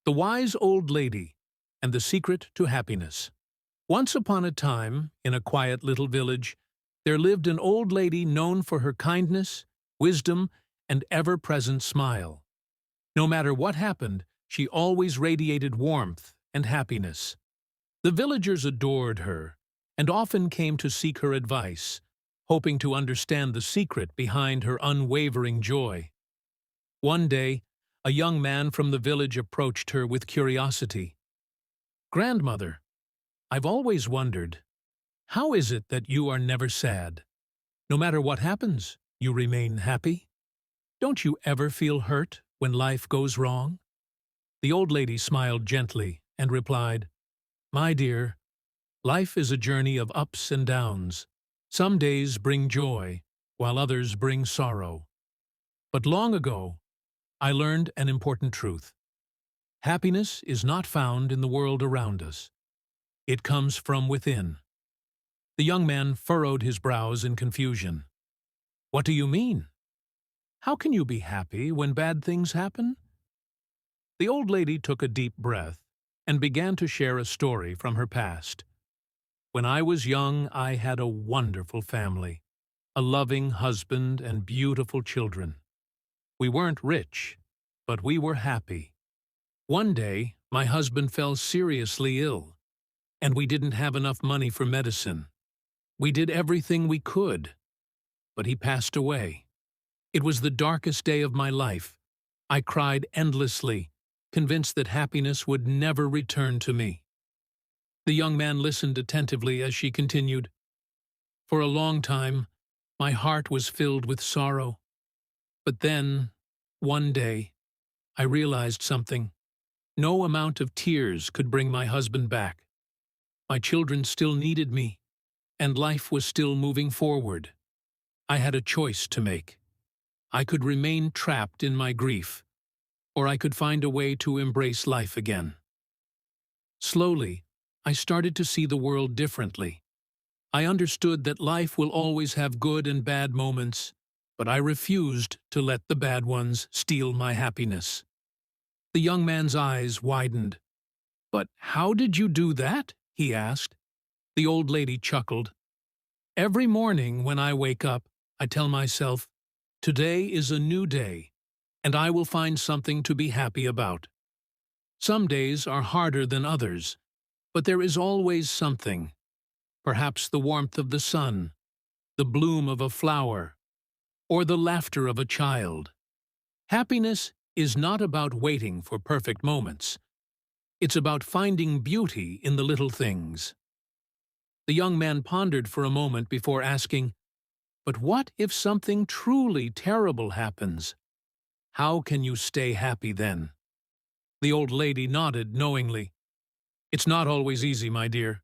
The Wise Old Lady and the Secret to Happiness. Once upon a time, in a quiet little village, there lived an old lady known for her kindness, wisdom, and ever-present smile. No matter what happened, she always radiated warmth and happiness. The villagers adored her and often came to seek her advice, hoping to understand the secret behind her unwavering joy. One day, a young man from the village approached her with curiosity. "Grandmother, I've always wondered, how is it that you are never sad? No matter what happens, you remain happy? Don't you ever feel hurt when life goes wrong?" The old lady smiled gently and replied, "My dear, life is a journey of ups and downs. Some days bring joy, while others bring sorrow. But long ago, I learned an important truth. Happiness is not found in the world around us. It comes from within." The young man furrowed his brows in confusion. "What do you mean? How can you be happy when bad things happen?" The old lady took a deep breath and began to share a story from her past. "When I was young, I had a wonderful family, a loving husband and beautiful children. We weren't rich, but we were happy. One day, my husband fell seriously ill, and we didn't have enough money for medicine. We did everything we could, but he passed away. It was the darkest day of my life. I cried endlessly, convinced that happiness would never return to me." The young man listened attentively as she continued. "For a long time, my heart was filled with sorrow. But then, one day, I realized something. No amount of tears could bring my husband back. My children still needed me, and life was still moving forward. I had a choice to make. I could remain trapped in my grief, or I could find a way to embrace life again. Slowly, I started to see the world differently. I understood that life will always have good and bad moments, but I refused to let the bad ones steal my happiness." The young man's eyes widened. "But how did you do that?" he asked. The old lady chuckled. "Every morning when I wake up, I tell myself, today is a new day, and I will find something to be happy about. Some days are harder than others, but there is always something. Perhaps the warmth of the sun, the bloom of a flower, or the laughter of a child. Happiness is not about waiting for perfect moments. It's about finding beauty in the little things." The young man pondered for a moment before asking, "But what if something truly terrible happens? How can you stay happy then?" The old lady nodded knowingly. "It's not always easy, my dear,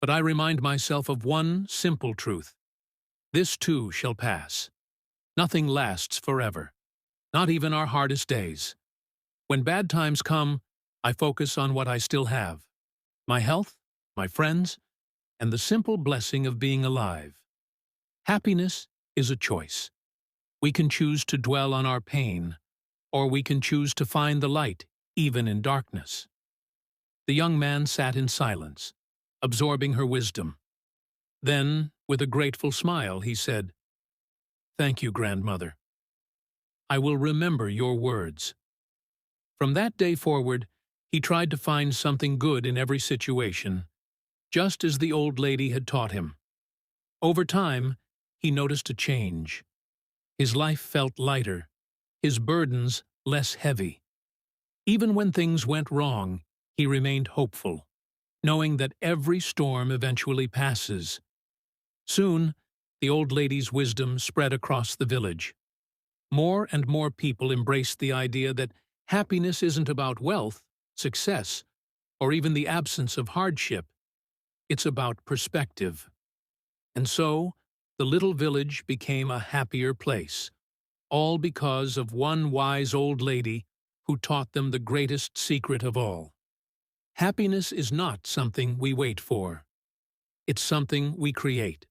but I remind myself of one simple truth. This too shall pass. Nothing lasts forever, not even our hardest days. When bad times come, I focus on what I still have: my health, my friends, and the simple blessing of being alive. Happiness is a choice. We can choose to dwell on our pain, or we can choose to find the light even in darkness." The young man sat in silence, absorbing her wisdom. Then, with a grateful smile, he said, "Thank you, grandmother. I will remember your words." From that day forward, he tried to find something good in every situation, just as the old lady had taught him. Over time, he noticed a change. His life felt lighter, his burdens less heavy. Even when things went wrong, he remained hopeful, knowing that every storm eventually passes. Soon, the old lady's wisdom spread across the village. More and more people embraced the idea that happiness isn't about wealth, success, or even the absence of hardship. It's about perspective. And so, the little village became a happier place, all because of one wise old lady who taught them the greatest secret of all. Happiness is not something we wait for. It's something we create.